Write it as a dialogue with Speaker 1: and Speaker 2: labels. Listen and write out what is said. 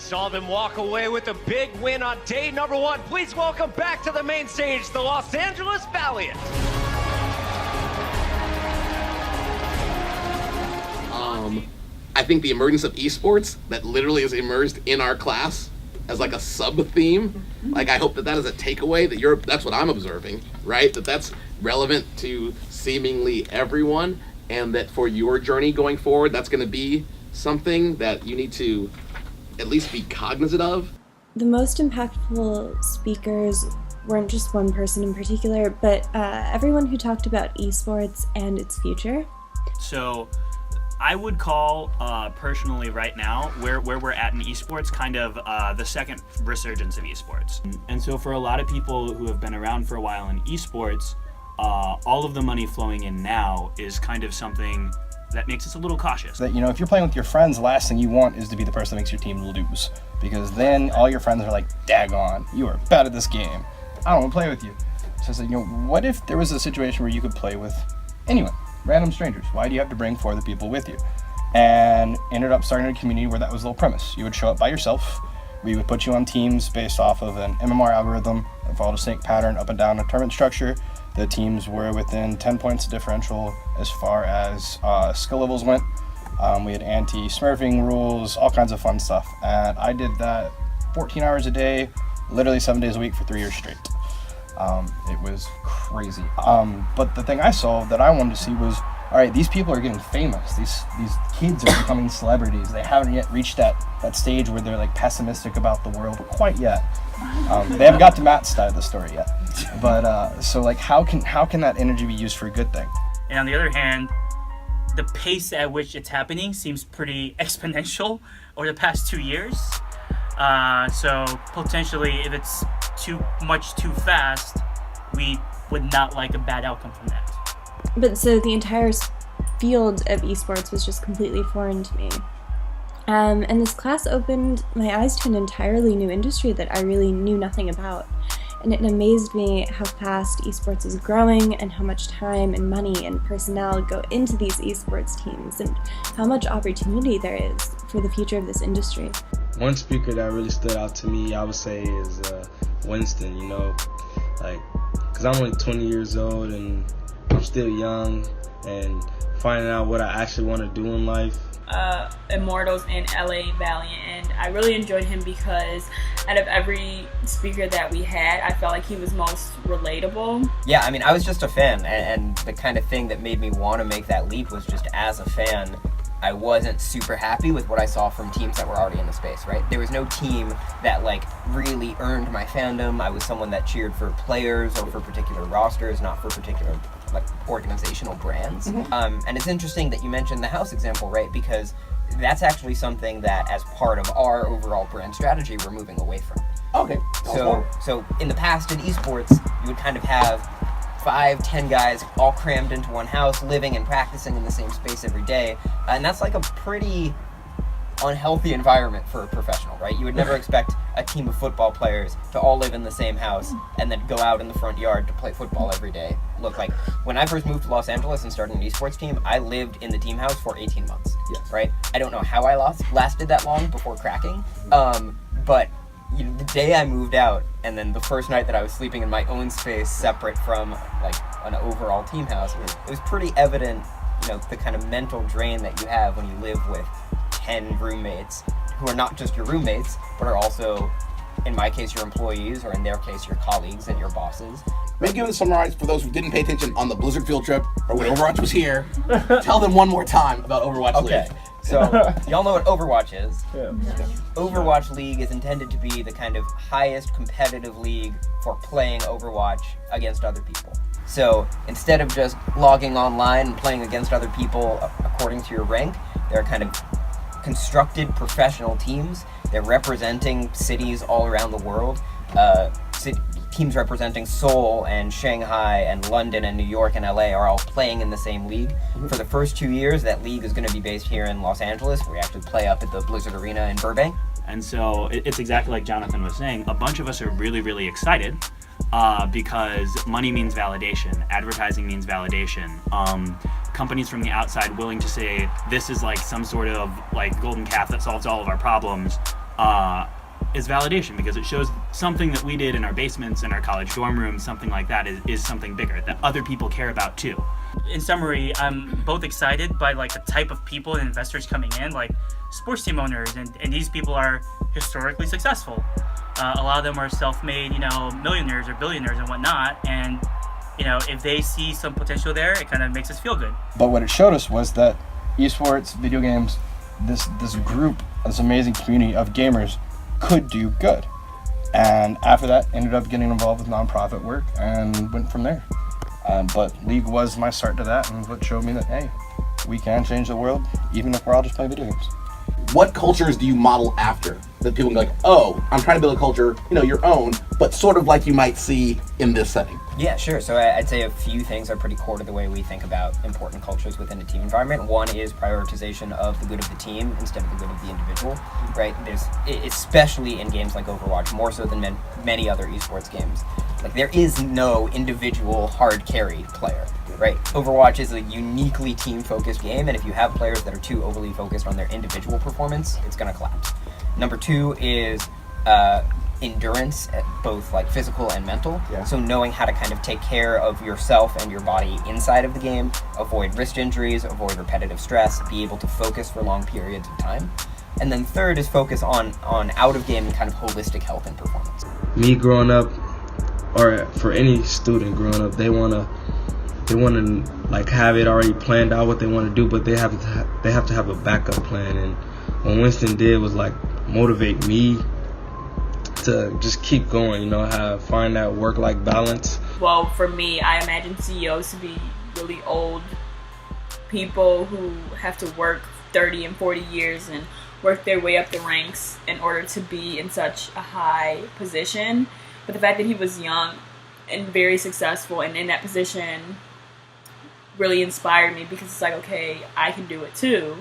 Speaker 1: saw them walk away with a big win on day number 1. Please welcome back to the main stage, the Los Angeles Valiant.
Speaker 2: I think the emergence of esports that literally is immersed in our class as like a sub-theme, like I hope that is a takeaway that that's what I'm observing, right? That's relevant to seemingly everyone, and that for your journey going forward, that's going to be something that you need to at least be cognizant of.
Speaker 3: The most impactful speakers weren't just one person in particular, but everyone who talked about esports and its future.
Speaker 4: So I would call personally right now where we're at in esports kind of the second resurgence of esports. And so for a lot of people who have been around for a while in esports, all of the money flowing in now is kind of something that makes us a little cautious.
Speaker 5: That, if you're playing with your friends, the last thing you want is to be the person that makes your team lose, because then all your friends are like, daggone, you are bad at this game, I don't want to play with you. So it's like, what if there was a situation where you could play with anyone, random strangers? Why do you have to bring 4 other people with you? And ended up starting a community where that was the whole premise. You would show up by yourself. We would put you on teams based off of an MMR algorithm that followed a snake pattern up and down a tournament structure. The teams were within 10 points of differential as far as skill levels went. We had anti-smurfing rules, all kinds of fun stuff. And I did that 14 hours a day, literally 7 days a week for 3 years straight. It was crazy. But the thing I saw that I wanted to see was, all right, these people are getting famous. These kids are becoming celebrities. They haven't yet reached that stage where they're like pessimistic about the world quite yet. They haven't got to Matt's side of the story yet. But so like, how can that energy be used for a good thing?
Speaker 6: And on the other hand, the pace at which it's happening seems pretty exponential over the past 2 years. So potentially, if it's too much too fast, we would not like a bad outcome from that.
Speaker 3: But so the entire field of esports was just completely foreign to me. And this class opened my eyes to an entirely new industry that I really knew nothing about. And it amazed me how fast esports is growing and how much time and money and personnel go into these esports teams and how much opportunity there is for the future of this industry.
Speaker 7: One speaker that really stood out to me, I would say, is Winston, because I'm only 20 years old and I'm still young, and finding out what I actually want to do in life.
Speaker 8: Immortals in LA Valiant, and I really enjoyed him because out of every speaker that we had, I felt like he was most relatable.
Speaker 9: Yeah, I was just a fan, and the kind of thing that made me want to make that leap was just as a fan, I wasn't super happy with what I saw from teams that were already in the space, right? There was no team that really earned my fandom. I was someone that cheered for players or for particular rosters, not for particular organizational brands. Mm-hmm. And it's interesting that you mentioned the house example, right? Because that's actually something that, as part of our overall brand strategy, we're moving away from.
Speaker 2: Okay.
Speaker 9: So in the past in esports, you would kind of have 5-10 guys all crammed into one house, living and practicing in the same space every day, and that's like a pretty unhealthy environment for a professional, right? You would never expect a team of football players to all live in the same house and then go out in the front yard to play football every day. Look, when I first moved to Los Angeles and started an esports team, I lived in the team house for 18 months.
Speaker 2: Yes.
Speaker 9: Right? I don't know how I lasted that long before cracking, but the day I moved out, and then the first night that I was sleeping in my own space separate from an overall team house, it was pretty evident, the kind of mental drain that you have when you live with 10 roommates who are not just your roommates, but are also, in my case, your employees, or in their case, your colleagues and your bosses.
Speaker 2: Maybe give them summarize for those who didn't pay attention on the Blizzard field trip or when Overwatch was here. Tell them one more time about Overwatch League.
Speaker 9: So, y'all know what Overwatch is.
Speaker 5: Yeah.
Speaker 9: Overwatch League is intended to be the kind of highest competitive league for playing Overwatch against other people. So, instead of just logging online and playing against other people according to your rank, they're kind of constructed professional teams. They're representing cities all around the world. Teams representing Seoul and Shanghai and London and New York and LA are all playing in the same league. Mm-hmm. For the first 2 years, that league is going to be based here in Los Angeles. We actually play up at the Blizzard Arena in Burbank.
Speaker 4: And so it's exactly like Jonathan was saying. A bunch of us are really, really excited because money means validation. Advertising means validation. Companies from the outside willing to say this is some sort of golden calf that solves all of our problems is validation, because it shows something that we did in our basements, in our college dorm rooms, something like that is something bigger that other people care about too.
Speaker 6: In summary, I'm both excited by like the type of people and investors coming in, like sports team owners, and these people are historically successful. A lot of them are self-made, millionaires or billionaires and whatnot, and if they see some potential there, it kind of makes us feel good.
Speaker 5: But what it showed us was that esports, video games, this group, this amazing community of gamers could do good. And after that, ended up getting involved with nonprofit work and went from there. But League was my start to that, and what showed me that, hey, we can change the world even if we're all just playing video games.
Speaker 2: What cultures do you model after? That people can be like, oh, I'm trying to build a culture, your own, but sort of like you might see in this setting.
Speaker 9: Yeah, sure. So I'd say a few things are pretty core to the way we think about important cultures within a team environment. One is prioritization of the good of the team instead of the good of the individual, right? Especially in games like Overwatch, more so than many other esports games. Like, there is no individual hard carry player, right? Overwatch is a uniquely team-focused game, and if you have players that are too overly focused on their individual performance, it's going to collapse. Number two is endurance, both like physical and mental.
Speaker 2: Yeah.
Speaker 9: So knowing how to kind of take care of yourself and your body inside of the game, avoid wrist injuries, avoid repetitive stress, be able to focus for long periods of time. And then third is focus on out-of-game and kind of holistic health and performance.
Speaker 7: Me growing up, or for any student growing up, they wanna like have it already planned out what they want to do, but they have to have a backup plan. And what Winston did was like motivate me to just keep going, find that work-life balance.
Speaker 8: Well, for me, I imagine CEOs to be really old people who have to work 30 and 40 years and work their way up the ranks in order to be in such a high position. But the fact that he was young and very successful and in that position really inspired me, because it's like, okay, I can do it too.